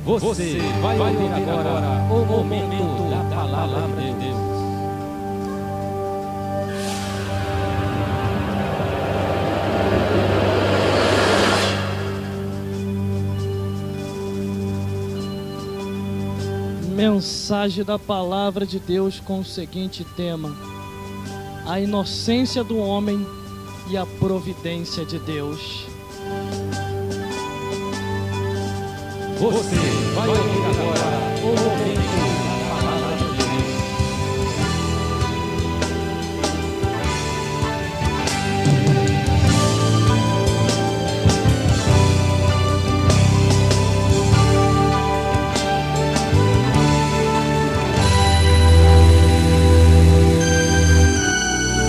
Você vai ouvir agora o momento da palavra de Deus. Mensagem da palavra de Deus com o seguinte tema: a inocência do homem e a providência de Deus. Você vai ouvir agora o momento da palavra de Deus.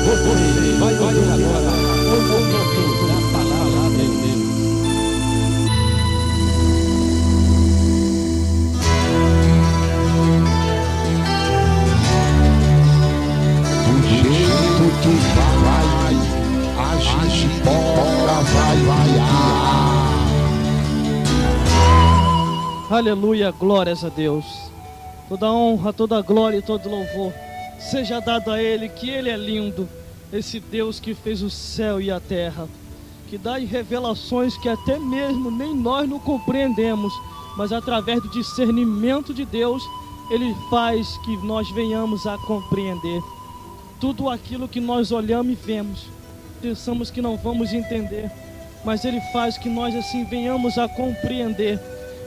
Você vai ouvir agora o momento da palavra de Deus. Tu vai, a gibora vai vaiar. Aleluia, glórias a Deus. Toda honra, toda glória e todo louvor seja dado a Ele, que Ele é lindo. Esse Deus que fez o céu e a terra, que dá revelações que até mesmo nem nós não compreendemos, mas através do discernimento de Deus, Ele faz que nós venhamos a compreender. Tudo aquilo que nós olhamos e vemos, pensamos que não vamos entender, mas Ele faz que nós assim venhamos a compreender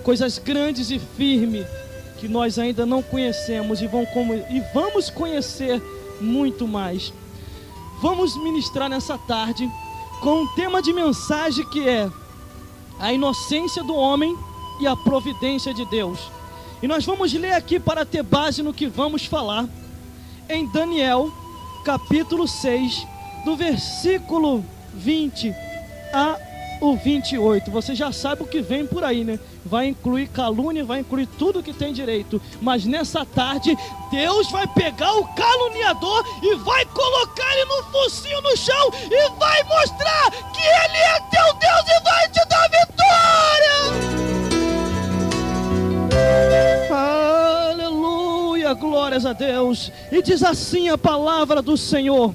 coisas grandes e firmes que nós ainda não conhecemos e vamos conhecer muito mais. Vamos ministrar nessa tarde com um tema de mensagem que é a inocência do homem e a providência de Deus. E nós vamos ler aqui para ter base no que vamos falar em Daniel capítulo 6, do versículo 20 a o 28. Você já sabe o que vem por aí, né? Vai incluir calúnia, vai incluir tudo que tem direito. Mas nessa tarde, Deus vai pegar o caluniador e vai colocar ele no focinho no chão e vai mostrar que Ele é teu Deus e vai te dar vitória. Aleluia, glórias a Deus. E diz assim a palavra do Senhor,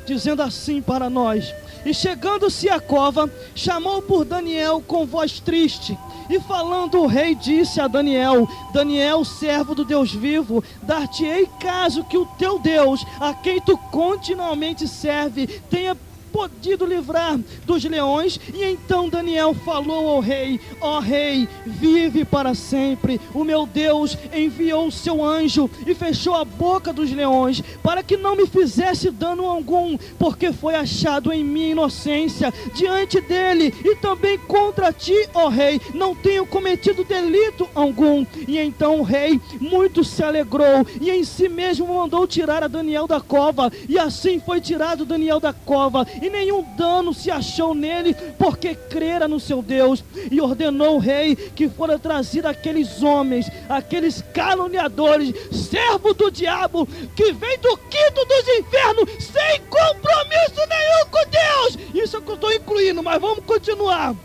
dizendo assim para nós: e chegando-se à cova, chamou por Daniel com voz triste. E falando o rei disse a Daniel: Daniel, servo do Deus vivo, dar-te-ei caso que o teu Deus, a quem tu continuamente serve, tenha podido livrar dos leões. E então Daniel falou ao rei: ó rei, vive para sempre. O meu Deus enviou o seu anjo e fechou a boca dos leões, para que não me fizesse dano algum, porque foi achado em minha inocência diante dele, e também contra ti, ó rei, não tenho cometido delito algum. E então o rei muito se alegrou, e em si mesmo mandou tirar a Daniel da cova, e assim foi tirado Daniel da cova, e nenhum dano se achou nele, porque crera no seu Deus. E ordenou o rei que fora trazido aqueles homens, aqueles caluniadores, servo do diabo, que vem do quinto dos infernos, sem compromisso nenhum com Deus. Isso é o que eu estou incluindo, mas vamos continuar.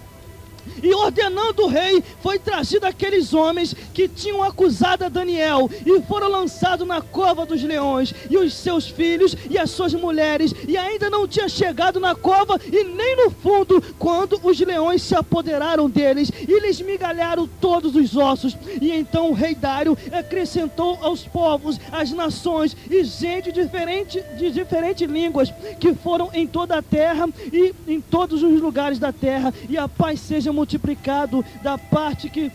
E ordenando o rei, foi trazido aqueles homens que tinham acusado a Daniel, e foram lançados na cova dos leões, e os seus filhos e as suas mulheres, e ainda não tinha chegado na cova e nem no fundo, quando os leões se apoderaram deles e lhes migalharam todos os ossos. E então o rei Dário acrescentou aos povos, às nações e gente de diferentes línguas, que foram em toda a terra e em todos os lugares da terra, e a paz seja multiplicado da parte que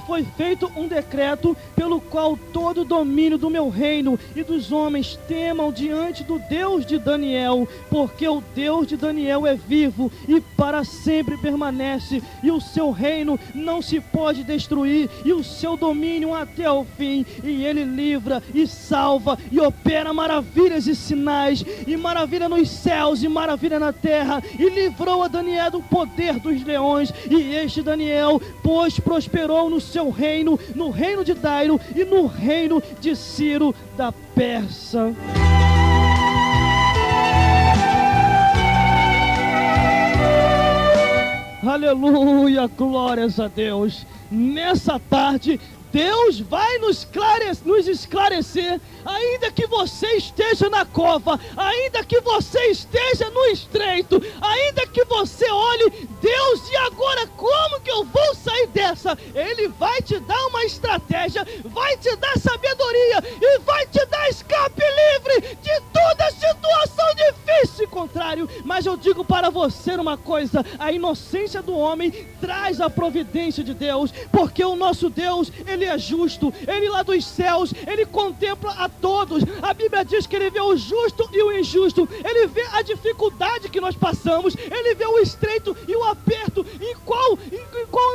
foi feito um decreto pelo qual todo o domínio do meu reino e dos homens temam diante do Deus de Daniel, porque o Deus de Daniel é vivo e para sempre permanece, e o seu reino não se pode destruir, e o seu domínio até o fim, e ele livra e salva e opera maravilhas e sinais, e maravilha nos céus e maravilha na terra, e livrou a Daniel do poder dos leões. E este Daniel, pois, prosperou no seu reino, no reino de Dairo e no reino de Ciro da Pérsia. Aleluia, glórias a Deus. Nessa tarde, Deus vai nos esclarecer, ainda que você esteja na cova, ainda que você esteja no estreito, ainda que você olhe, Deus, e agora como que eu vou sair dessa? Ele vai te dar uma estratégia, vai te dar sabedoria e vai te dar escape livre de toda situação difícil e contrário. Mas eu digo para você uma coisa: a inocência do homem traz a providência de Deus, porque o nosso Deus, Ele é justo, Ele lá dos céus, Ele contempla a todos. A Bíblia diz que Ele vê o justo e o injusto, Ele vê a dificuldade que nós passamos, Ele vê o estreito e o aperto, em qual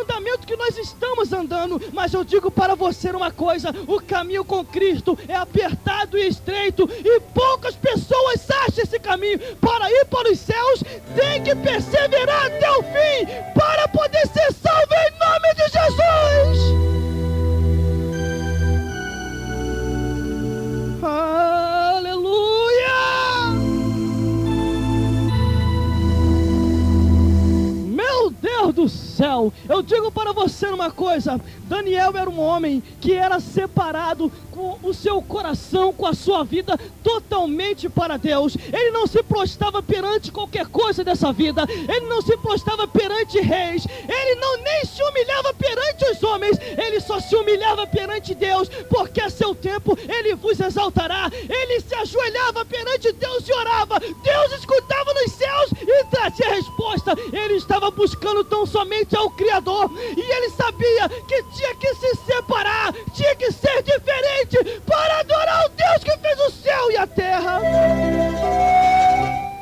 andamento que nós estamos andando. Mas eu digo para você uma coisa: o caminho com Cristo é apertado e estreito, e poucas pessoas acham esse caminho. Para ir para os céus, tem que perseverar até o fim, para poder ser salvo em nome de Jesus. Aleluia! Meu Deus do céu, eu digo para você uma coisa: Daniel era um homem que era separado com o seu coração, com a sua vida totalmente para Deus. Ele não se prostrava perante qualquer coisa dessa vida, ele não se prostrava perante reis, ele nem se humilhava perante os homens, ele só se humilhava perante Deus, porque a seu tempo Ele vos exaltará. Ele se ajoelhava perante Deus e orava, Deus escutava nos céus e trazia a resposta. Ele estava buscando tão somente ao Criador, e ele sabia que tinha que se separar, tinha que ser diferente para adorar o Deus que fez o céu e a terra.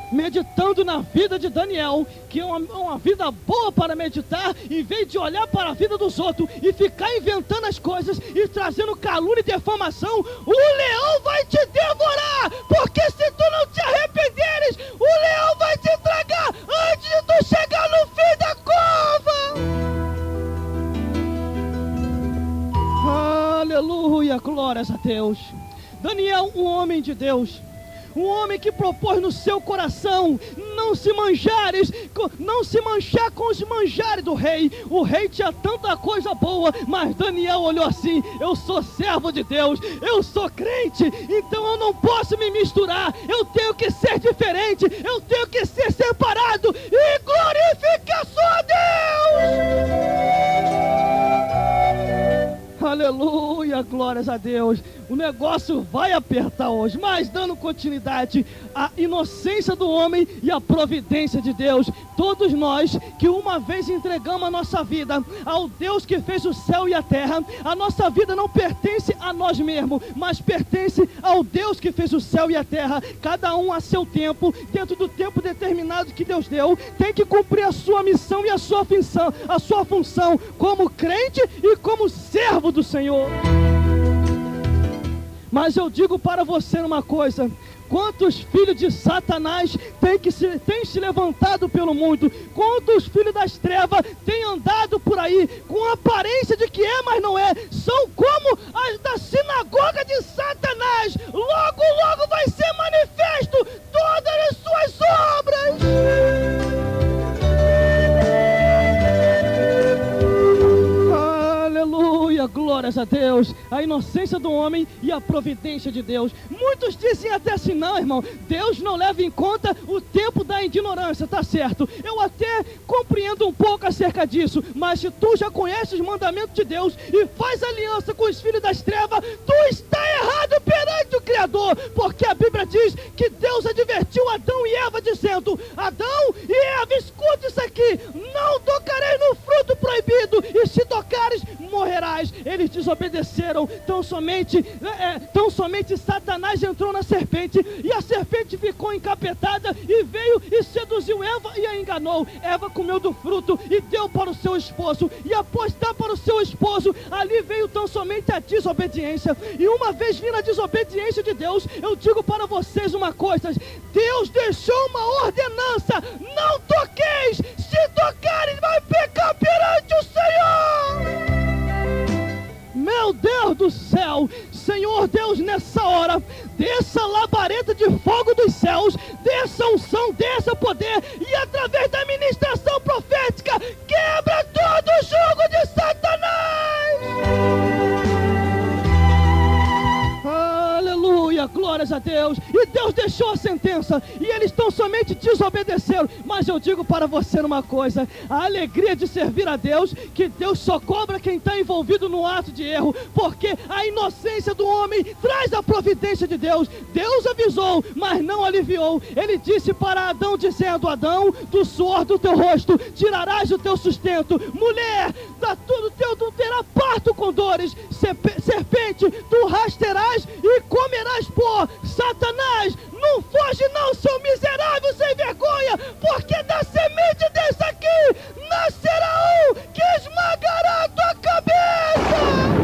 Meditando na vida de Daniel, que é uma vida boa para meditar, em vez de olhar para a vida dos outros e ficar inventando as coisas e trazendo calúnia e defamação, o leão vai te devorar, porque se tu não te arrependeres, o leão vai te tragar antes de tu chegar no fim da cova. Aleluia, glórias a Deus. Daniel, um homem de Deus, um homem que propôs no seu coração não se manchar com os manjares do rei. O rei tinha tanta coisa boa, mas Daniel olhou assim: eu sou servo de Deus, eu sou crente, então eu não posso me misturar, eu tenho que ser diferente, eu tenho que ser separado e glorificar só Deus. Aleluia, glórias a Deus. O negócio vai apertar hoje, mas dando continuidade à inocência do homem e à providência de Deus. Todos nós que uma vez entregamos a nossa vida ao Deus que fez o céu e a terra, a nossa vida não pertence a nós mesmos, mas pertence ao Deus que fez o céu e a terra. Cada um a seu tempo, dentro do tempo determinado que Deus deu, tem que cumprir a sua missão e a sua função como crente e como servo do Senhor. Mas eu digo para você uma coisa: quantos filhos de Satanás têm se levantado pelo mundo? Quantos filhos das trevas têm andado por aí com a aparência de que é, mas não é? São como as da sinagoga de Satanás. Logo, logo vai ser manifesto todas as suas obras. Aleluia, glórias a Deus. A inocência do homem e a providência de Deus. Muitos dizem até assim: não, irmão, Deus não leva em conta o tempo da ignorância. Tá certo, eu até compreendo um pouco acerca disso, mas se tu já conheces os mandamentos de Deus e faz aliança com os filhos das trevas, tu está errado perante o Criador, porque a Bíblia diz que Deus advertiu Adão e Eva dizendo: Adão e Eva, escute isso aqui, não tocareis no fruto proibido, e se tocares, morrerás. Eles desobedeceram, tão somente Satanás entrou na serpente, e a serpente ficou encapetada e veio e seduziu Eva e a enganou. Eva comeu do fruto e deu para o seu esposo, e após dar para o seu esposo, ali veio tão somente a desobediência. E uma vez vindo a desobediência de Deus, eu digo para vocês uma coisa: Deus deixou uma ordenança: não toqueis, se tocares vai pecar perante o Senhor. Meu Deus do céu, Senhor Deus, nessa hora, desça a labareda de fogo dos céus, desça unção, desça poder, e através da ministração profética, que Deus, e Deus deixou a sentença, e eles tão somente desobedeceram. Mas eu digo para você uma coisa: a alegria de servir a Deus, que Deus só cobra quem está envolvido no ato de erro, porque a inocência do homem traz a providência de Deus. Deus avisou, mas não aliviou. Ele disse para Adão, dizendo: Adão, do suor do teu rosto tirarás o teu sustento. Mulher, da tudo teu tu terá parto com dores. Serpente, tu rasterás e comerás pó. Satanás, não foge não, seu miserável sem vergonha, porque da semente desse aqui nascerá um que esmagará a tua cabeça.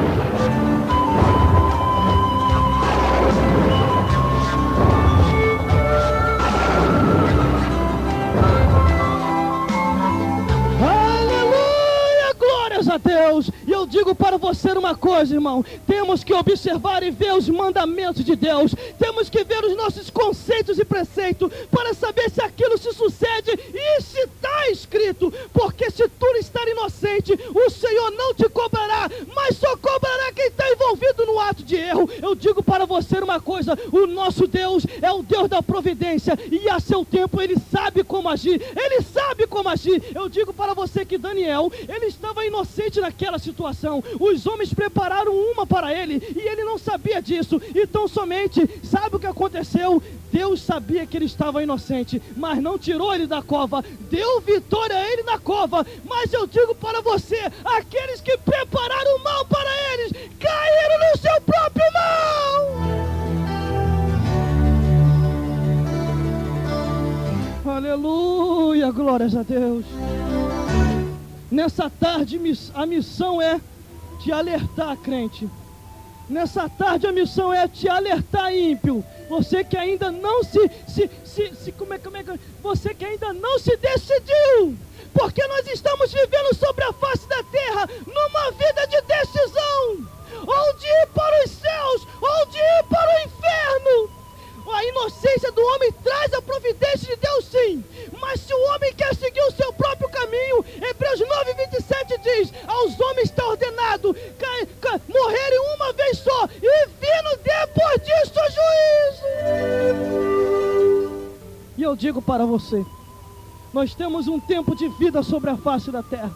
A Deus. E eu digo para você uma coisa, irmão: temos que observar e ver os mandamentos de Deus, temos que ver os nossos conceitos e preceitos para saber se aquilo se sucede e se está escrito, porque se tu estar inocente, o Senhor não te cobrará, mas só cobrará quem está envolvido no ato de erro. Eu digo para você uma coisa: o nosso Deus é o Deus da providência, e a seu tempo Ele sabe como agir, Ele sabe como agir. Eu digo para você que Daniel, ele estava inocente naquela situação. Os homens prepararam uma para ele e ele não sabia disso. Então somente, sabe o que aconteceu? Deus sabia que ele estava inocente, mas não tirou ele da cova, deu vitória a ele na cova. Mas eu digo para você: aqueles que prepararam o mal para eles caíram no seu próprio mal. Aleluia, glórias a Deus. Nessa tarde a missão é te alertar, crente. Nessa tarde a missão é te alertar, ímpio. Você que ainda não você que ainda não se decidiu. Porque nós estamos vivendo sobre a face da terra numa vida de decisão. Ou de ir para os céus, ou de ir para o inferno. A inocência do homem traz a providência de Deus, sim. Mas se o homem quer seguir o seu próprio caminho, Hebreus 9:27 diz: aos homens está ordenado morrerem uma vez só, e vindo depois disso o juízo. E eu digo para você: nós temos um tempo de vida sobre a face da terra,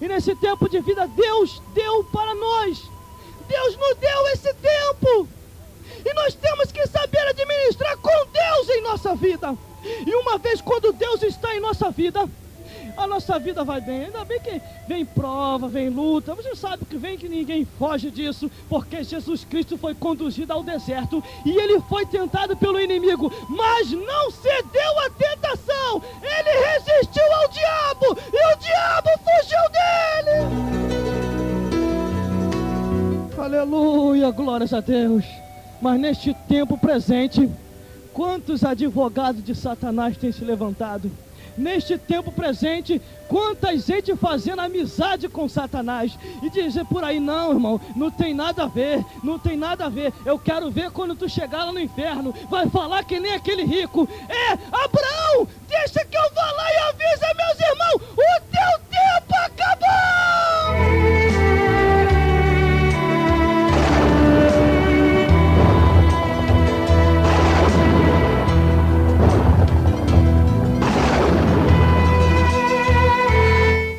e nesse tempo de vida Deus deu para nós. Deus nos deu esse tempo, e nós temos que saber administrar com Deus em nossa vida. E uma vez quando Deus está em nossa vida, a nossa vida vai bem. Ainda bem que vem prova, vem luta. Você sabe que vem, que ninguém foge disso, porque Jesus Cristo foi conduzido ao deserto e ele foi tentado pelo inimigo, mas não cedeu à tentação. Ele resistiu ao diabo e o diabo fugiu dele. Aleluia, glórias a Deus. Mas neste tempo presente, quantos advogados de Satanás têm se levantado? Neste tempo presente, quanta gente fazendo amizade com Satanás e dizer por aí: não, irmão, não tem nada a ver, não tem nada a ver. Eu quero ver quando tu chegar lá no inferno, vai falar que nem aquele rico. Abraão, deixa que eu vá lá e avise meus irmãos: o teu tempo acabou.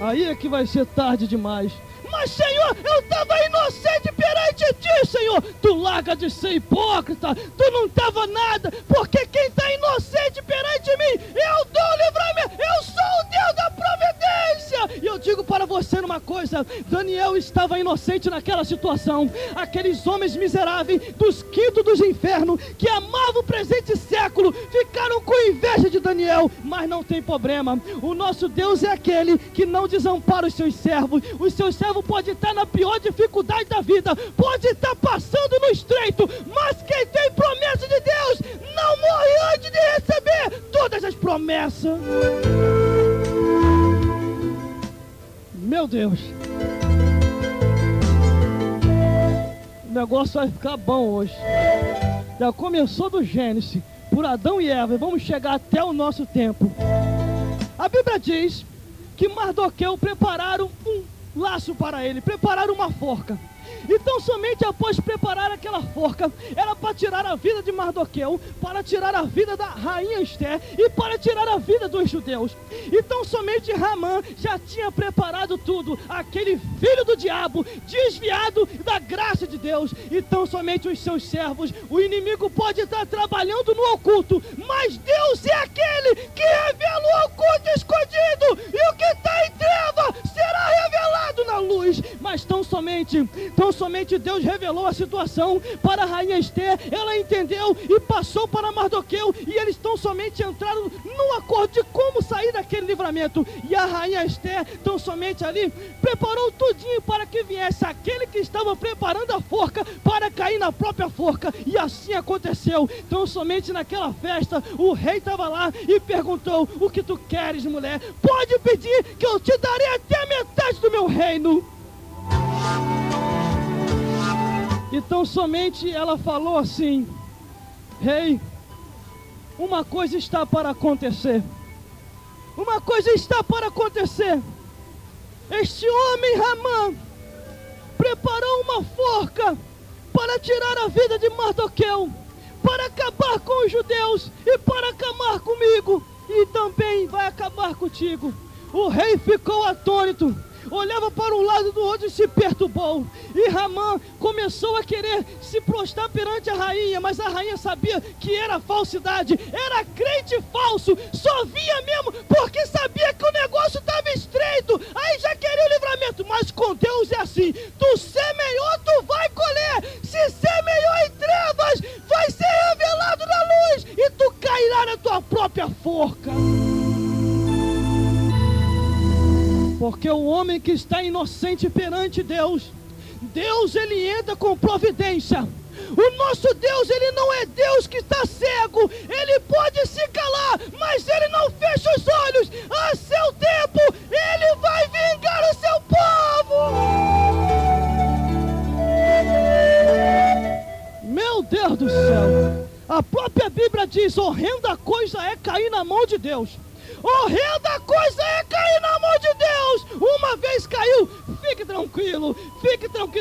Aí é que vai ser tarde demais. Mas Senhor, eu estava inocente perante ti, Senhor. Tu larga de ser hipócrita, tu não estava nada, porque quem está inocente perante mim, eu dou o livramento, eu sou o Deus da providência. E eu digo para você uma coisa: Daniel estava inocente naquela situação. Aqueles homens miseráveis dos quintos dos infernos, que amavam o presente século, ficaram com inveja de Daniel. Mas não tem problema, o nosso Deus é aquele que não desampara os seus servos. Os seus servos podem estar na pior dificuldade da vida, pode estar passando no estreito, mas quem tem promessa de Deus não morre antes de receber todas as promessas. Meu Deus, o negócio vai ficar bom hoje. Já começou do Gênesis, por Adão e Eva, e vamos chegar até o nosso tempo. A Bíblia diz que Mardoqueu prepararam um laço para ele, prepararam uma forca. Então somente após preparar aquela forca, era para tirar a vida de Mardoqueu, para tirar a vida da rainha Esther e para tirar a vida dos judeus. Então somente Ramã já tinha preparado tudo, aquele filho do diabo, desviado da graça de Deus. Então somente os seus servos, o inimigo pode estar trabalhando no oculto, mas Deus é aquele que revela o oculto escondido, e o que está em treva será revelado na luz. Mas tão somente Deus revelou a situação para a rainha Esther, ela entendeu e passou para Mardoqueu, e eles tão somente entraram no acordo de como sair daquele livramento. E a rainha Esther tão somente ali preparou tudinho para que viesse aquele que estava preparando a forca para cair na própria forca, e assim aconteceu. Tão somente naquela festa o rei estava lá e perguntou: o que tu queres, mulher? Pode pedir que eu te darei até a metade do meu reino. Então somente ela falou assim: rei, uma coisa está para acontecer. Uma coisa está para acontecer. Este homem Ramã preparou uma forca para tirar a vida de Mardoqueu, para acabar com os judeus e para acabar comigo, e também vai acabar contigo. O rei ficou atônito, olhava para um lado e do outro e se perturbou. E Ramã começou a querer se prostrar perante a rainha, mas a rainha sabia que era falsidade, era crente falso, só via mesmo porque sabia que o negócio estava estreito, aí já queria o livramento. Mas com Deus é assim: tu semeou, tu vai colher. Se semeou em trevas, vai ser revelado na luz, e tu cairá na tua própria forca. Porque o homem que está inocente perante Deus, Deus ele entra com providência. O nosso Deus, ele não é Deus que está cego, ele pode se calar, mas ele não fecha os olhos. A seu tempo, ele vai vingar o seu povo. Meu Deus do céu, a própria Bíblia diz: horrenda coisa é cair na mão de Deus. Horrenda coisa é cair na mão de Deus. Uma vez caiu, fique tranquilo,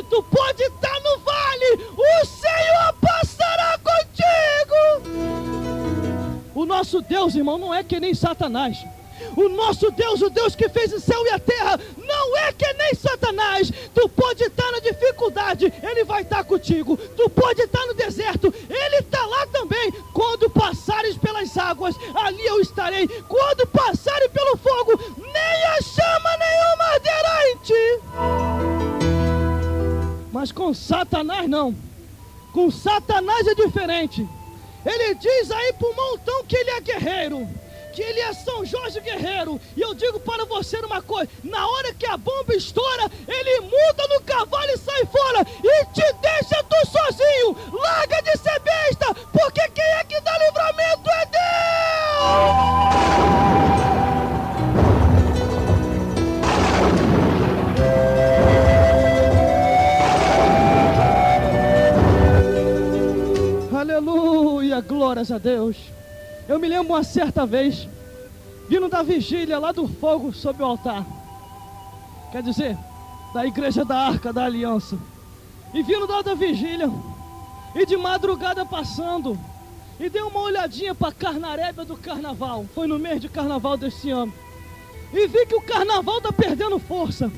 tu pode estar no vale, o Senhor passará contigo. O nosso Deus, irmão, não é que nem Satanás. O nosso Deus, o Deus que fez o céu e a terra, não é que nem Satanás. Tu pode estar na dificuldade, ele vai estar contigo. Tu pode estar no deserto, ele está lá também. Quando passares pelas águas, ali eu estarei. Quando passares pelo fogo, nem a chama nenhuma arderá em ti. Mas com Satanás não. Com Satanás é diferente. Ele diz aí para o montão que ele é guerreiro, que ele é São Jorge guerreiro. E eu digo para você uma coisa: na hora que a bomba estoura, ele muda no cavalo e sai fora, e te deixa tu sozinho. Larga de ser besta, porque quem é que dá livramento é Deus. Aleluia, glórias a Deus. Eu me lembro uma certa vez, vindo da vigília lá do fogo sobre o altar, quer dizer, da igreja da Arca da Aliança, e vindo lá da vigília, e de madrugada passando, e dei uma olhadinha para a carnaréia do carnaval, foi no mês de carnaval desse ano, e vi que o carnaval está perdendo força,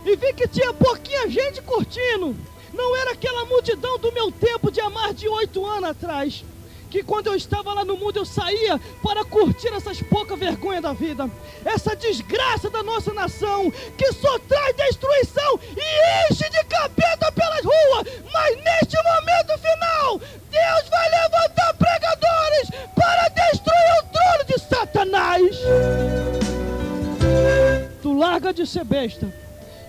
e vi que tinha pouquinha gente curtindo, não era aquela multidão do meu tempo de há mais de 8 anos atrás, que quando eu estava lá no mundo eu saía para curtir essas poucas vergonhas da vida, essa desgraça da nossa nação, que só traz destruição e enche de capeta pelas ruas. Mas neste momento final, Deus vai levantar pregadores para destruir o trono de Satanás. Tu larga de ser besta.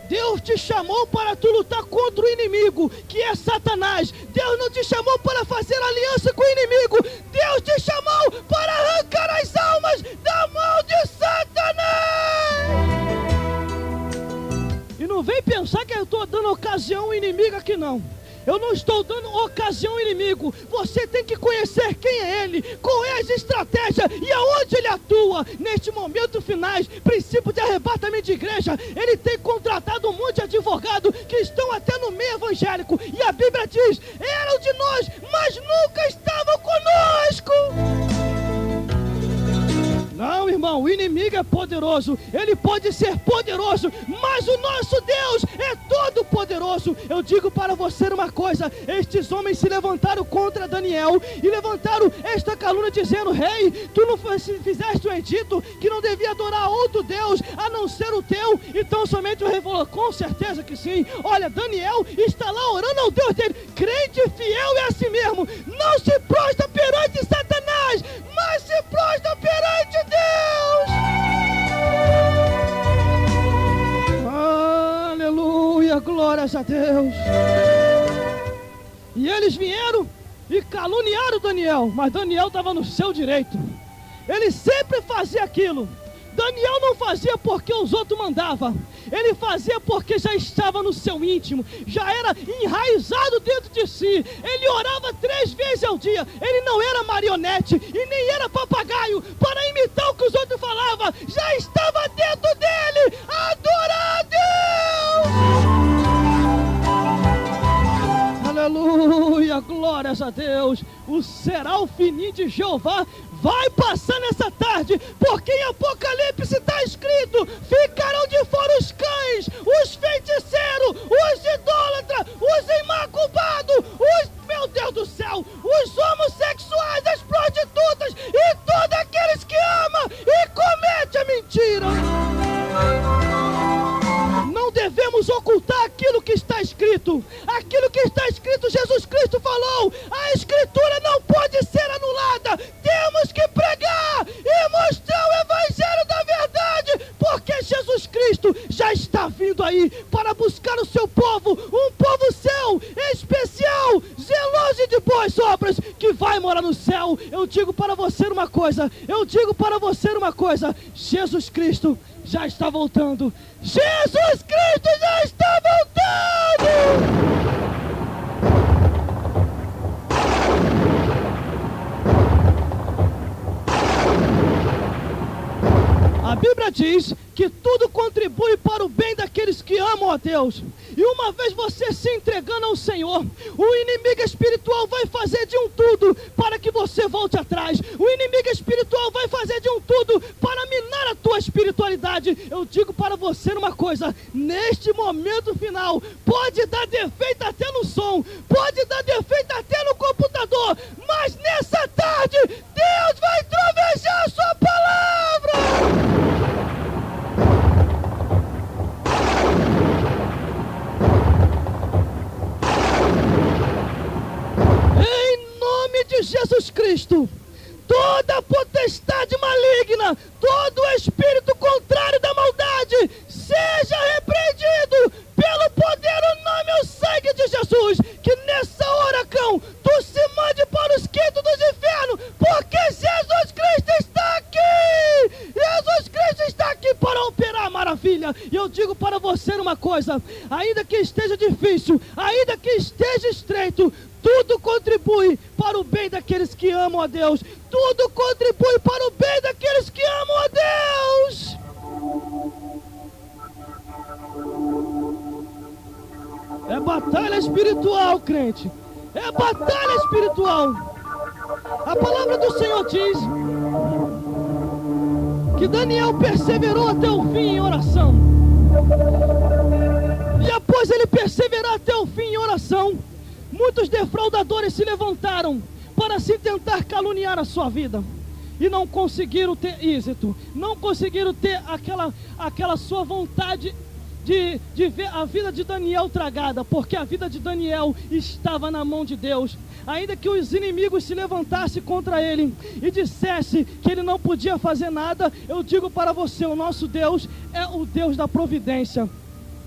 Deus te chamou para tu lutar contra o inimigo, que é Satanás. Deus não te chamou para fazer aliança com o inimigo. Deus te chamou para arrancar as almas da mão de Satanás. E não vem pensar que eu estou dando ocasião ao inimigo aqui não. Eu não estou dando ocasião ao inimigo. Você tem que conhecer quem é ele, qual é as estratégias e aonde ele atua. Neste momento finais, princípio de arrebatamento de igreja, ele tem contratado um monte de advogados que estão até no meio evangélico. E a Bíblia diz, eram de nós, mas nunca estavam conosco. Não, irmão, o inimigo é poderoso, ele pode ser poderoso, mas o nosso Deus é todo poderoso. Eu digo para você uma coisa, estes homens se levantaram contra Daniel e levantaram esta calúnia dizendo, rei, tu não fizeste o edito que não devia adorar outro Deus a não ser o teu. Então somente o rei falou, com certeza que sim. Olha, Daniel está lá orando ao Deus dele. Crente fiel é assim mesmo, não se prostra perante Satanás, mas se prostra perante Deus. Aleluia, glórias a Deus. E eles vieram e caluniaram Daniel, mas Daniel estava no seu direito. Ele sempre fazia aquilo. Daniel não fazia porque os outros mandavam. Ele fazia porque já estava no seu íntimo, já era enraizado dentro de si. Ele orava 3 vezes ao dia. Ele não era marionete e nem era papagaio para imitar o que os outros falavam. Já estava dentro dele. Adorar a Deus. Aleluia, glórias a Deus. O serafim de Jeová vai passar nessa tarde, porque em Apocalipse está escrito, ficarão de fora os cães, os feiticeiros, os idólatras, os imaculpados, meu Deus do céu, os homossexuais, as prostitutas e todos aqueles que amam e cometem a mentira. Não devemos ocultar aquilo que está escrito. Aquilo que está escrito, Jesus Cristo falou. A Escritura não pode ser anulada. Temos que pregar e mostrar o Evangelho da verdade, porque Jesus Cristo já está vindo aí para buscar o seu povo, um povo seu, especial, zeloso e de boas obras, que vai morar no céu. Eu digo para você uma coisa, Jesus Cristo já está voltando. Jesus Cristo já está voltando! A Bíblia diz que tudo contribui para o bem daqueles que amam a Deus. E uma vez você se entregando ao Senhor, o inimigo espiritual vai fazer de um tudo para que você volte atrás. O inimigo espiritual vai fazer de um tudo para minar a tua espiritualidade. Eu digo para você uma coisa, neste momento final, pode dar defeito até no som, pode dar defeito até no computador, mas nessa tarde, Deus vai trovejar a sua palavra! De Jesus Cristo, toda potestade maligna, todo espírito contrário da maldade, seja repreendido pelo poder, o nome e o sangue de Jesus. Que nessa hora, cão, tu se mande para os quintos dos infernos, porque Jesus Cristo está aqui. Jesus Cristo está aqui para operar maravilha. E eu digo para você uma coisa, ainda que esteja difícil, ainda que esteja estreito, tudo contribui para o bem daqueles que amam a Deus. Tudo contribui para o bem daqueles que amam a Deus. É batalha espiritual, crente. É batalha espiritual. A palavra do Senhor diz que Daniel perseverou até o fim em oração. E após ele perseverar até o fim em oração, muitos defraudadores se levantaram para se tentar caluniar a sua vida e não conseguiram ter êxito, não conseguiram ter aquela sua vontade de ver a vida de Daniel tragada, porque a vida de Daniel estava na mão de Deus. Ainda que os inimigos se levantassem contra ele e dissessem que ele não podia fazer nada, eu digo para você, o nosso Deus é o Deus da providência.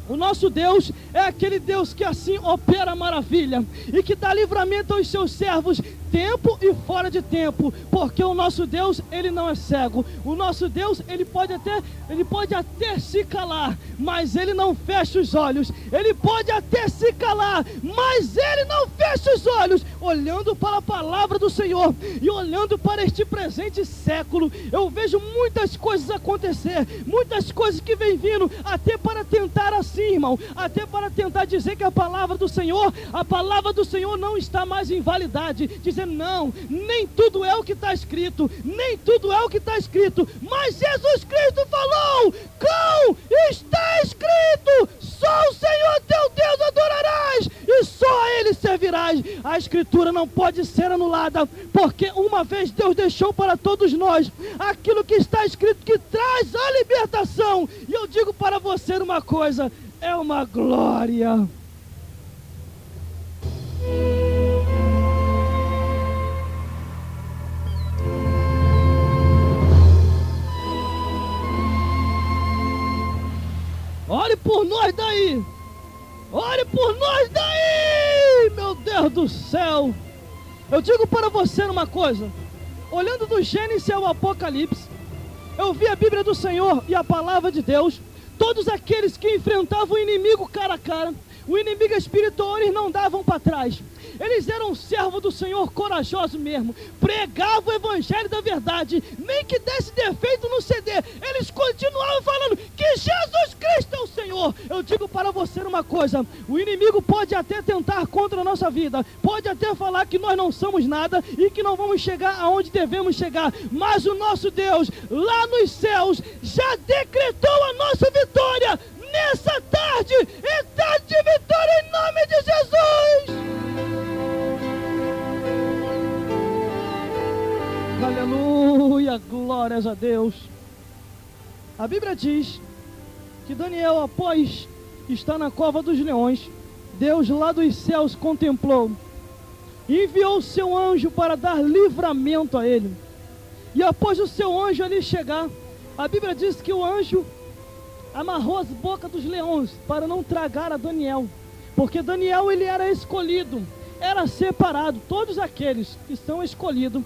O nosso Deus é aquele Deus que assim opera maravilha e que dá livramento aos seus servos tempo e fora de tempo, porque o nosso Deus, ele não é cego. O nosso Deus, ele pode até se calar, mas ele não fecha os olhos. Ele pode até se calar, mas ele não fecha os olhos. Olhando para a palavra do Senhor e olhando para este presente século, eu vejo muitas coisas acontecer, muitas coisas que vem vindo, até para tentar assim, irmão, até para tentar dizer que a palavra do Senhor não está mais em validade, dizendo não, nem tudo é o que está escrito, nem tudo é o que está escrito, mas Jesus Cristo falou, está escrito, só o Senhor teu Deus adorarás, e só a Ele servirás. A Escritura não pode ser anulada, porque uma vez Deus deixou para todos nós aquilo que está escrito, que traz a libertação, e eu digo para você uma coisa, é uma glória. Ore por nós daí, ore por nós daí, meu Deus do céu. Eu digo para você uma coisa, olhando do Gênesis ao Apocalipse, eu vi a Bíblia do Senhor e a palavra de Deus, todos aqueles que enfrentavam o inimigo cara a cara, o inimigo espiritual, eles não davam para trás. Eles eram servos do Senhor, corajosos mesmo, pregavam o evangelho da verdade, nem que desse defeito no CD, eles continuavam falando que Jesus Cristo é o Senhor. Eu digo para você uma coisa, o inimigo pode até tentar contra a nossa vida, pode até falar que nós não somos nada e que não vamos chegar aonde devemos chegar, mas o nosso Deus, lá nos céus, já decretou a nossa vitória, nessa tarde, é tarde de vitória em nome de Jesus. Aleluia, glórias a Deus. A Bíblia diz que Daniel, após estar na cova dos leões, Deus lá dos céus contemplou, enviou o seu anjo para dar livramento a ele. E após o seu anjo ali chegar, a Bíblia diz que o anjo amarrou as bocas dos leões para não tragar a Daniel, porque Daniel, ele era escolhido, era separado. Todos aqueles que são escolhidos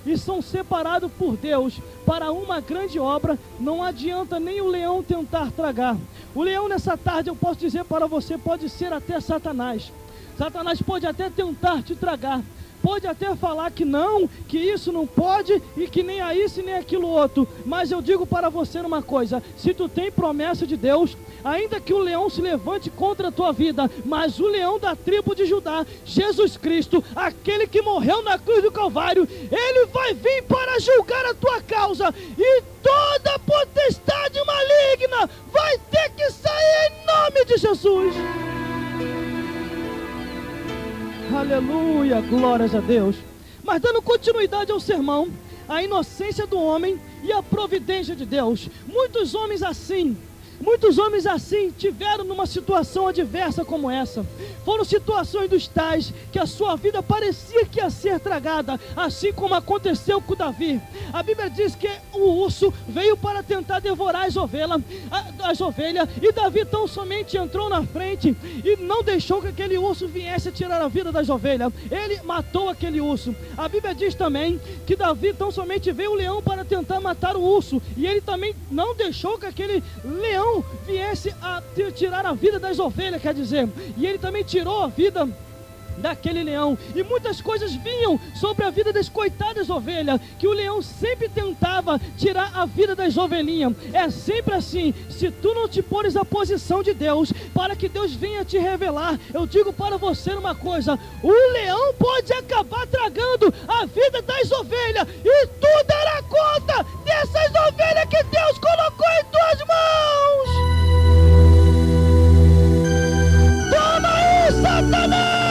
e são separados por Deus para uma grande obra, não adianta nem o leão tentar tragar. O leão nessa tarde, eu posso dizer para você, pode ser até Satanás. Satanás pode até tentar te tragar, pode até falar que não, que isso não pode, e que nem a isso e nem aquilo outro, mas eu digo para você uma coisa, se tu tem promessa de Deus, ainda que o leão se levante contra a tua vida, mas o leão da tribo de Judá, Jesus Cristo, aquele que morreu na cruz do Calvário, ele vai vir para julgar a tua causa, e toda potestade maligna vai ter que sair em nome de Jesus. Aleluia, glórias a Deus. Mas dando continuidade ao sermão, a inocência do homem e a providência de Deus. Muitos homens assim tiveram numa situação adversa como essa. Foram situações dos tais que a sua vida parecia que ia ser tragada, assim como aconteceu com Davi. A Bíblia diz que o urso veio para tentar devorar as ovelhas, e Davi tão somente entrou na frente e não deixou que aquele urso viesse a tirar a vida das ovelhas. Ele matou aquele urso. A Bíblia diz também que Davi tão somente veio o leão para tentar matar o urso, e ele também não deixou que aquele leão viesse a tirar a vida das ovelhas, quer dizer, e ele também tirou a vida daquele leão, e muitas coisas vinham sobre a vida das coitadas ovelhas, que o leão sempre tentava tirar a vida das ovelhinhas. É sempre assim, se tu não te pôres à posição de Deus, para que Deus venha te revelar, eu digo para você uma coisa, o leão pode acabar tragando a vida das ovelhas, e tu dará conta dessas ovelhas que Deus colocou em tuas mãos. Toma aí, Satanás!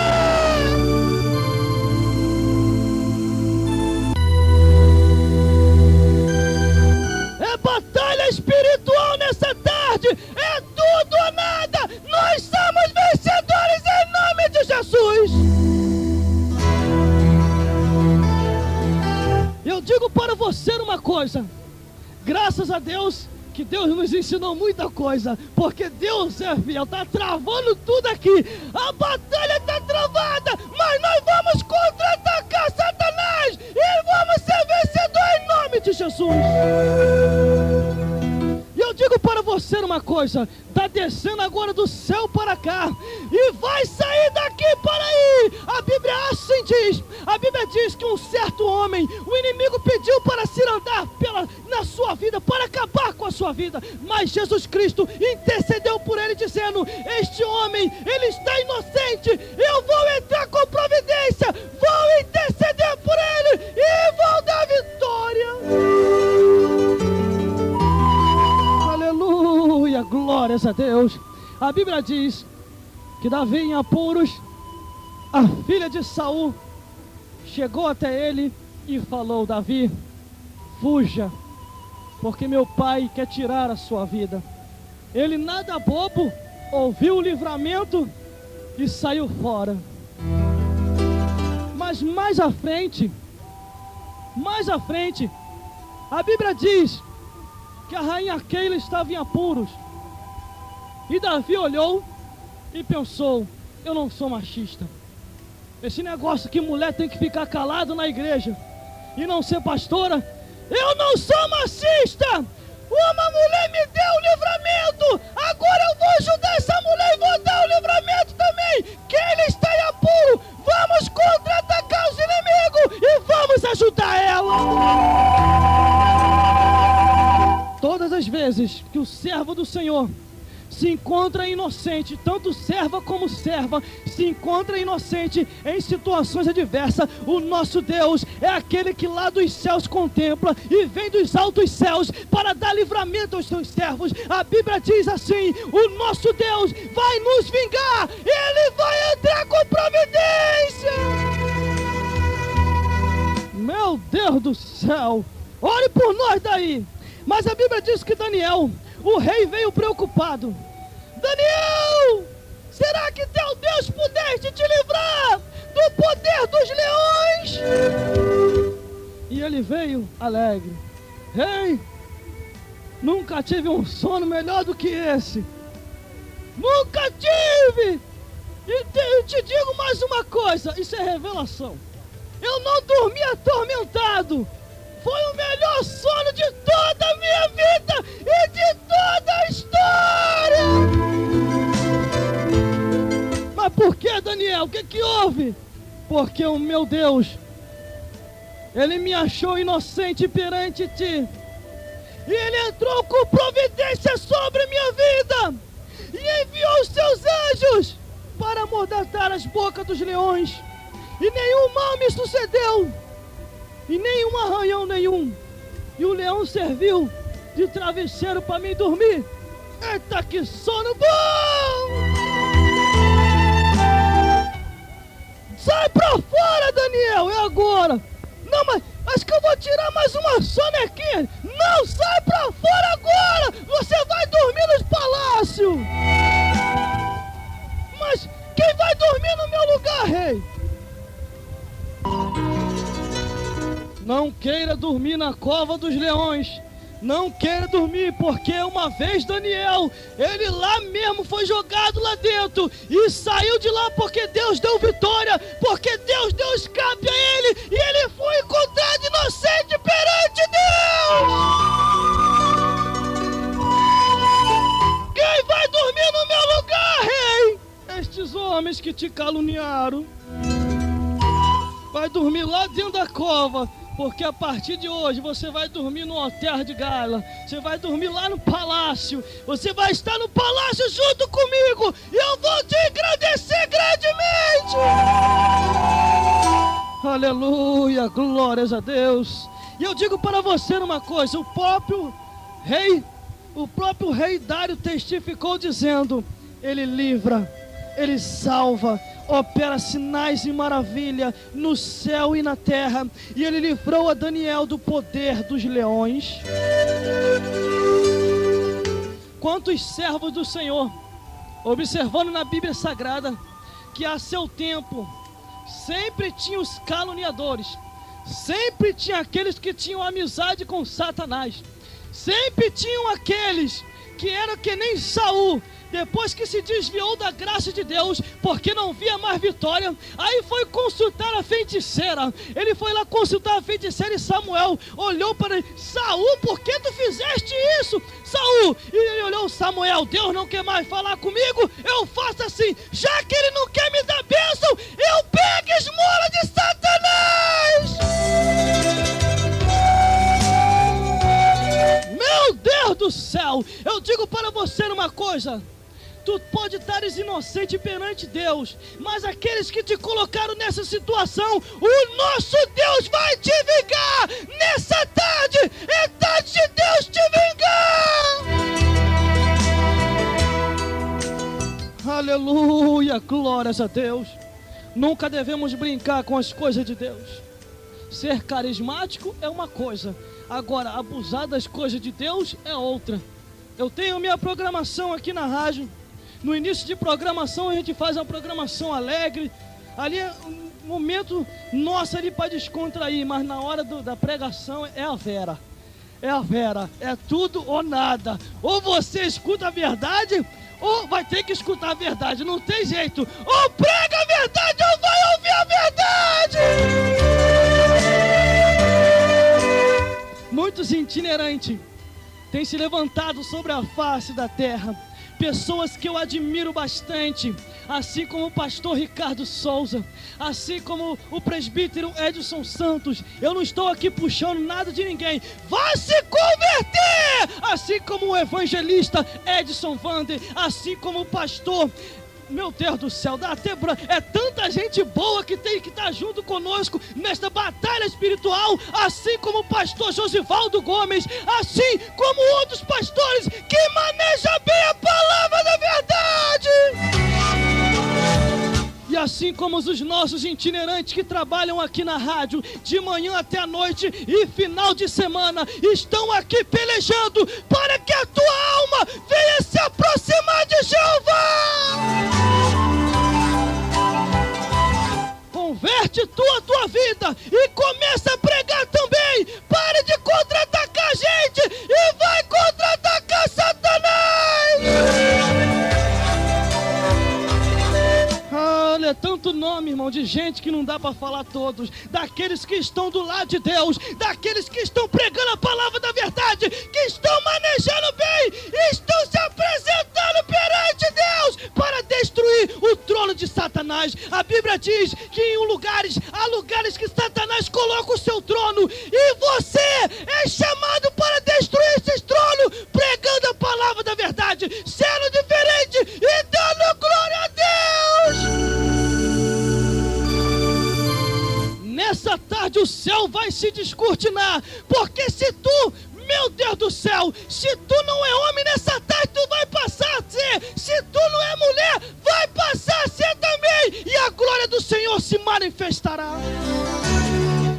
Batalha espiritual nessa tarde, é tudo ou nada, nós somos vencedores em nome de Jesus. Eu digo para você uma coisa, graças a Deus, que Deus nos ensinou muita coisa, porque Deus é fiel, está travando tudo aqui, a batalha está travada, mas nós vamos contra-atacar Satanás. de Jesus. E eu digo para você uma coisa: está descendo agora do céu para cá e vai sair daqui para aí. A Bíblia assim diz. A Bíblia diz que um certo homem, o inimigo pediu para se andar na sua vida, para acabar com a sua vida, mas Jesus Cristo intercedeu por ele, dizendo: este homem, ele está inocente, eu vou entrar com providência, vou interceder por ele e vou dar vitória. Aleluia, glórias a Deus. A Bíblia diz que Davi, em apuros, a filha de Saul chegou até ele e falou: Davi, fuja, porque meu pai quer tirar a sua vida. Ele, nada bobo, ouviu o livramento e saiu fora. Mas mais à frente, a Bíblia diz que a rainha Keila estava em apuros. E Davi olhou e pensou: eu não sou machista. Esse negócio que mulher tem que ficar calado na igreja e não ser pastora, eu não sou machista. Uma mulher me deu o livramento, agora eu vou ajudar essa mulher e vou dar o livramento também. Que ele está em apuro, vamos contra-atacar os inimigos e vamos ajudar ela. Todas as vezes que o servo do Senhor se encontra inocente, tanto serva como serva se encontra inocente em situações adversas, o nosso Deus é aquele que lá dos céus contempla e vem dos altos céus para dar livramento aos seus servos. A Bíblia diz assim: o nosso Deus vai nos vingar, ele vai entrar com providência. Meu Deus do céu, ore por nós daí. Mas a Bíblia diz que Daniel, o rei, veio preocupado. Daniel, será que teu Deus pudeste te livrar do poder dos leões? E ele veio alegre: rei, nunca tive um sono melhor do que esse. Nunca tive. E eu te digo mais uma coisa, isso é revelação. Eu não dormi atormentado. Foi o melhor sono de toda a minha vida e de toda a história. Mas por que, Daniel? O que houve? Porque o meu Deus, ele me achou inocente perante ti. E ele entrou com providência sobre a minha vida. E enviou os seus anjos para amordaçar as bocas dos leões. E nenhum mal me sucedeu. E nenhum arranhão nenhum. E o leão serviu de travesseiro para mim dormir. Eita, que sono bom! Sai pra fora, Daniel, é agora. Não, mas acho que eu vou tirar mais uma sonequinha. Não, sai pra fora agora. Você vai dormir nos palácios. Mas quem vai dormir no meu lugar, rei? Não queira dormir na cova dos leões. Não queira dormir, porque uma vez Daniel, ele lá mesmo foi jogado lá dentro e saiu de lá porque Deus deu vitória, porque Deus deu escape a ele e ele foi encontrado inocente perante Deus. Quem vai dormir no meu lugar, rei? Estes homens que te caluniaram. Vai dormir lá dentro da cova. Porque a partir de hoje você vai dormir no hotel de gala. Você vai dormir lá no palácio. Você vai estar no palácio junto comigo. E eu vou te agradecer grandemente. Aleluia, glórias a Deus. E eu digo para você uma coisa. O próprio rei Dário testificou dizendo: ele livra, ele salva, opera sinais e maravilha no céu e na terra. E ele livrou a Daniel do poder dos leões. Quantos servos do Senhor, observando na Bíblia Sagrada, que a seu tempo sempre tinha os caluniadores, sempre tinha aqueles que tinham amizade com Satanás, sempre tinham aqueles que eram que nem Saul, depois que se desviou da graça de Deus, porque não via mais vitória, aí foi consultar a feiticeira. Ele foi lá consultar a feiticeira e Samuel olhou para ele: Saul, por que tu fizeste isso? Saul, e ele olhou: Samuel, Deus não quer mais falar comigo, eu faço assim, já que ele não quer me dar bênção, eu pego a esmola de Satanás. Meu Deus do céu, eu digo para você uma coisa: tu pode estar inocente perante Deus, mas aqueles que te colocaram nessa situação, o nosso Deus vai te vingar. Nessa tarde, é tarde de Deus te vingar. Aleluia, glórias a Deus. Nunca devemos brincar com as coisas de Deus. Ser carismático é uma coisa, agora abusar das coisas de Deus é outra. Eu tenho minha programação aqui na rádio. No início de programação a gente faz uma programação alegre. Ali é um momento nosso ali para descontrair, mas na hora da pregação é a Vera. É a Vera, é tudo ou nada. Ou você escuta a verdade, ou vai ter que escutar a verdade, não tem jeito. Ou prega a verdade, ou vai ouvir a verdade. Muitos itinerantes têm se levantado sobre a face da terra. Pessoas que eu admiro bastante, assim como o pastor Ricardo Souza, assim como o presbítero Edson Santos. Eu não estou aqui puxando nada de ninguém. Vai se converter! Assim como o evangelista Edson Vander, assim como o pastor... Meu Deus do céu, dá até é tanta gente boa que tem que estar junto conosco nesta batalha espiritual, assim como o pastor Josivaldo Gomes, assim como outros pastores que manejam bem a palavra da verdade. E assim como os nossos itinerantes que trabalham aqui na rádio, de manhã até a noite e final de semana, estão aqui pelejando para que a tua alma venha se aproximar de Jeová. Converte a tua vida e começa a pregar também. Pare de contra-atacar a gente e vai contra-atacar Satanás. Olha, tanto nome, irmão, de gente que não dá para falar todos. Daqueles que estão do lado de Deus, daqueles que estão pregando a palavra da verdade, que estão manejando bem, estão se apresentando perante Deus para destruir o trono de Satanás. A Bíblia diz que há lugares que Satanás coloca o seu trono, e você é chamado para destruir esse trono, pregando a palavra da verdade, sendo diferente e dando glória a Deus. Nessa tarde o céu vai se descortinar, porque se tu, meu Deus do céu, se tu não é homem nessa tarde, tu vai passar a ser. Se tu não é mulher, vai passar a ser também, e a glória do Senhor se manifestará.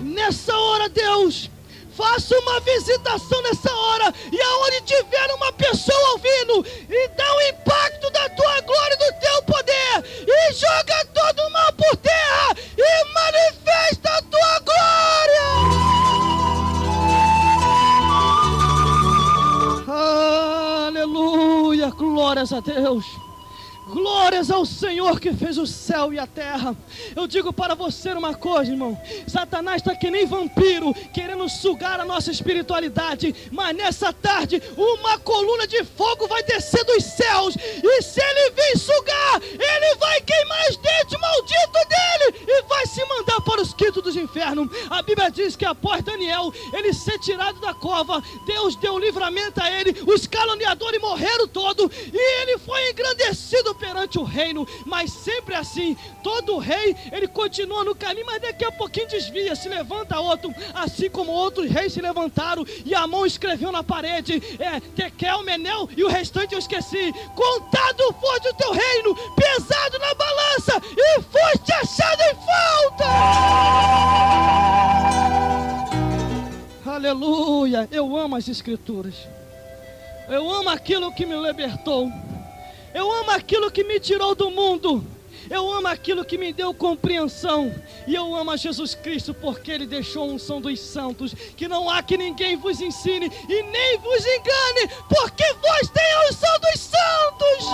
Nessa hora, Deus, faça uma visitação nessa hora, e aonde tiver uma pessoa ouvindo, e dá um impacto da tua glória e do teu poder, e joga todo o mal por terra, e manifesta a tua glória. Aleluia, glórias a Deus. Glórias ao Senhor que fez o céu e a terra. Eu digo para você uma coisa, irmão. Satanás está que nem vampiro, querendo sugar a nossa espiritualidade. Mas nessa tarde, uma coluna de fogo vai descer dos céus. E se ele vir sugar, ele vai queimar os dentes malditos dele e vai se mandar para os quintos dos infernos. A Bíblia diz que após Daniel, ele ser tirado da cova, Deus deu livramento a ele. Os caluniadores morreram todos, e ele foi engrandecido perante o reino. Mas sempre assim, todo rei, ele continua no caminho, mas daqui a pouquinho desvia, se levanta outro, assim como outros reis se levantaram, e Amon escreveu na parede, Tekel, Menel, e o restante eu esqueci. Contado foste o teu reino, pesado na balança, e foste achado em falta. Aleluia. Eu amo as escrituras, eu amo aquilo que me libertou, eu amo aquilo que me tirou do mundo, eu amo aquilo que me deu compreensão, e eu amo a Jesus Cristo, porque Ele deixou a unção dos santos, que não há que ninguém vos ensine e nem vos engane, porque vós tem a unção dos santos.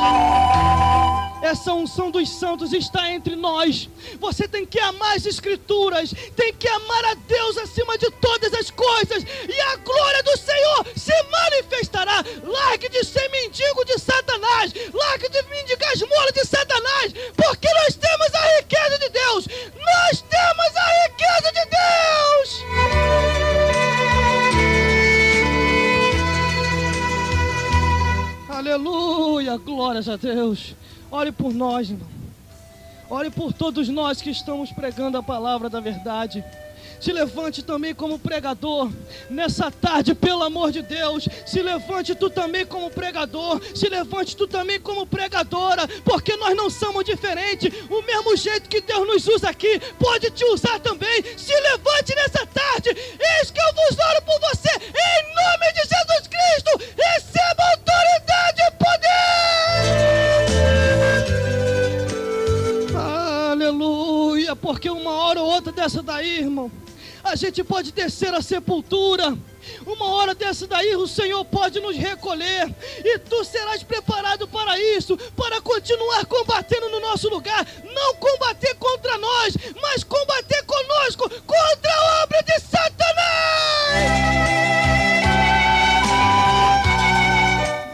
essa unção dos santos está entre nós. Você tem que amar as Escrituras, tem que amar a Deus acima de todas as coisas, e a glória do Senhor se manifestará. Largue de ser mendigo de Satanás, largue de mendigar esmola de Satanás, porque nós temos a riqueza de Deus, nós temos a riqueza de Deus. Aleluia, glórias a Deus. Ore por nós, irmão. Ore por todos nós que estamos pregando a palavra da verdade. Se levante também como pregador nessa tarde, pelo amor de Deus. Se levante tu também como pregador, se levante tu também como pregadora, porque nós não somos diferentes. O mesmo jeito que Deus nos usa aqui, pode te usar também. Se levante nessa tarde. Eis que eu vos oro por você, em nome de Jesus Cristo. Receba autoridade e poder. Aleluia, porque uma hora ou outra dessa daí, irmão, a gente pode descer à sepultura. Uma hora dessa daí o Senhor pode nos recolher, e tu serás preparado para isso, para continuar combatendo no nosso lugar. Não combater contra nós, mas combater conosco contra a obra de Satanás.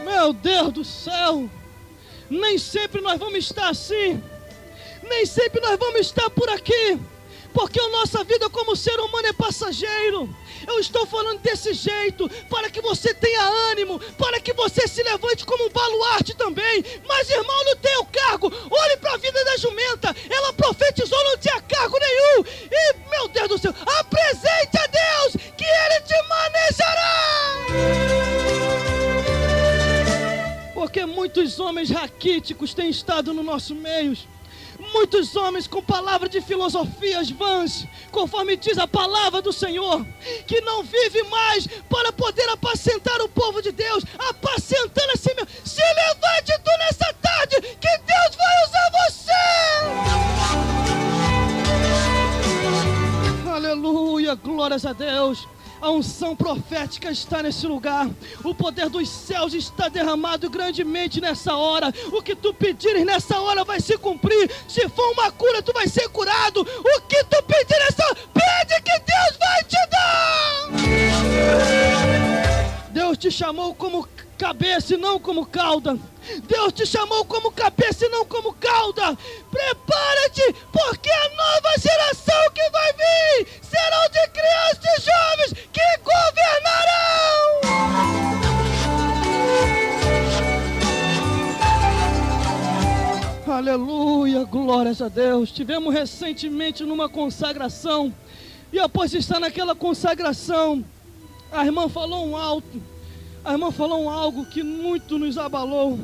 Meu Deus do céu, nem sempre nós vamos estar assim, nem sempre nós vamos estar por aqui, porque a nossa vida como ser humano é passageiro. Eu estou falando desse jeito, para que você tenha ânimo, para que você se levante como um baluarte também. Mas irmão, no teu cargo, olhe para a vida da jumenta, ela profetizou, não tinha cargo nenhum, e meu Deus do céu, apresente a Deus, que Ele te manejará. Porque muitos homens raquíticos têm estado no nosso meio, muitos homens com palavra de filosofias vãs, conforme diz a palavra do Senhor, que não vive mais para poder apacentar o povo de Deus, apacentando assim mesmo. Se levante tu nessa tarde, que Deus vai usar você. Aleluia, glórias a Deus. A unção profética está nesse lugar. O poder dos céus está derramado grandemente nessa hora. O que tu pedires nessa hora vai se cumprir. Se for uma cura, tu vai ser curado. O que tu pedir nessa hora, pede que Deus vai te dar. Deus te chamou como cabeça e não como cauda. Deus te chamou como cabeça e não como cauda. Prepara-te, porque a nova geração que vai vir serão de crianças e jovens que governarão. Aleluia, glórias a Deus. Tivemos recentemente numa consagração, e após estar naquela consagração, a irmã falou algo que muito nos abalou.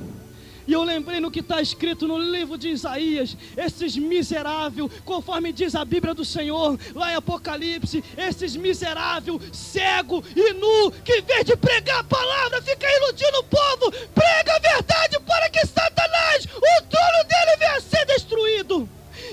E eu lembrei no que está escrito no livro de Isaías: esses miseráveis, conforme diz a Bíblia do Senhor, lá em Apocalipse, esses miseráveis, cego e nu, que em vez de pregar a palavra, fica iludindo o povo. Prega a verdade para que Satanás, o trono dele, venha a ser destruído.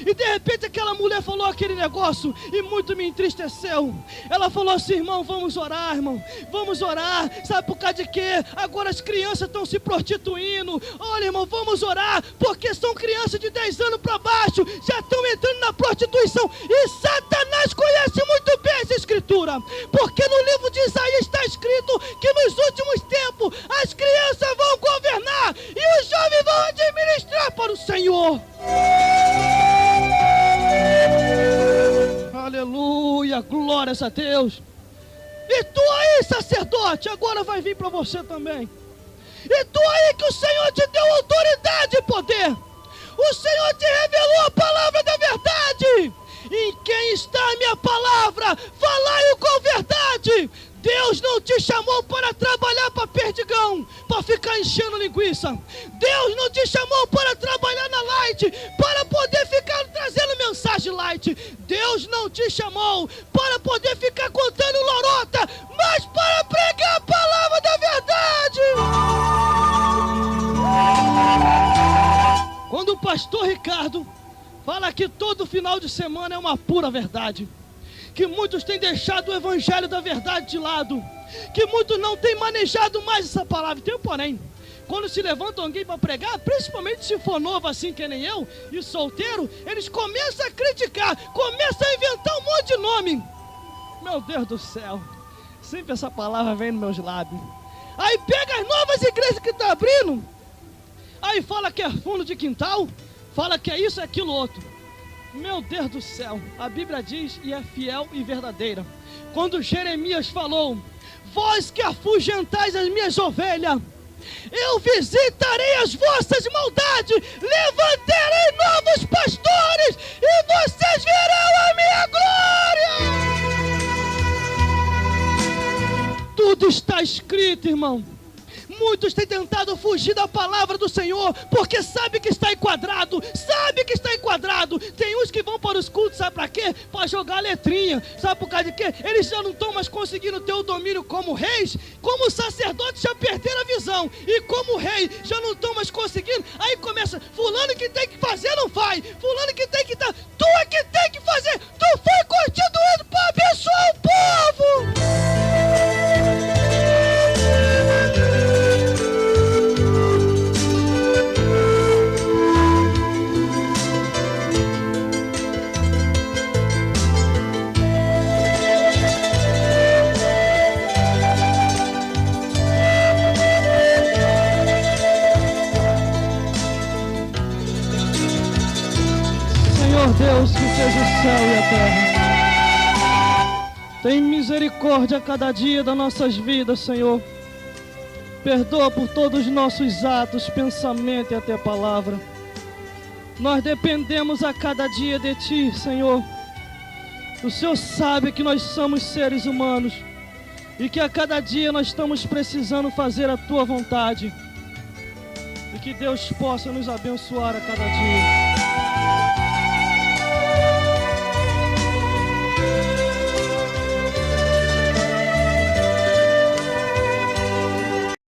E de repente aquela mulher falou aquele negócio e muito me entristeceu. Ela falou assim: irmão, vamos orar, irmão, vamos orar. Sabe por causa de quê? Agora as crianças estão se prostituindo. Olha, irmão, vamos orar, porque são crianças de 10 anos para baixo, já estão entrando na prostituição. E Satanás conhece muito bem essa escritura, porque no livro de Isaías está escrito que nos últimos tempos as crianças vão governar e os jovens vão administrar para o Senhor. Aleluia, glórias a Deus. E tu aí, sacerdote, agora vai vir para você também. E tu aí, que o Senhor te deu autoridade e poder, o Senhor te revelou a palavra da verdade. Em quem está a minha palavra? Falai-o com verdade. Deus não te chamou para trabalhar para perdigão, para ficar enchendo linguiça. Deus não te chamou para trabalhar na light, para poder ficar trazendo mensagem light. Deus não te chamou para poder ficar contando lorota, mas para pregar a palavra da verdade. Quando o pastor Ricardo fala que todo final de semana é uma pura verdade, que muitos têm deixado o evangelho da verdade de lado, que muitos não têm manejado mais essa palavra. Tem um porém. quando se levanta alguém para pregar, principalmente se for novo assim que nem eu, e solteiro, eles começam a criticar, começam a inventar um monte de nome. Meu Deus do céu, sempre essa palavra vem nos meus lábios. Aí pega as novas igrejas que está abrindo, aí fala que é fundo de quintal, fala que é isso, é aquilo, outro. Meu Deus do céu, a Bíblia diz, e é fiel e verdadeira, quando Jeremias falou: vós que afugentais as minhas ovelhas, eu visitarei as vossas maldades, levantarei novos pastores, e vocês verão a minha glória. Tudo está escrito, irmão. Muitos têm tentado fugir da palavra do Senhor, porque sabe que está enquadrado, Tem uns que vão para os cultos, sabe para quê? Para jogar letrinha, sabe por causa de quê? Eles já não estão mais conseguindo ter o domínio como reis, como sacerdotes já perderam a visão, e como rei já não estão mais conseguindo. Aí começa, fulano que tem que fazer não faz, fulano que tem que dar, tu é que tem que fazer, tu foi constituído para abençoar o povo. Deus que fez o céu e a terra, tem misericórdia a cada dia das nossas vidas, Senhor. Perdoa por todos os nossos atos, pensamento e até palavra. Nós dependemos a cada dia de Ti, Senhor. O Senhor sabe que nós somos seres humanos e que a cada dia nós estamos precisando fazer a Tua vontade, e que Deus possa nos abençoar a cada dia.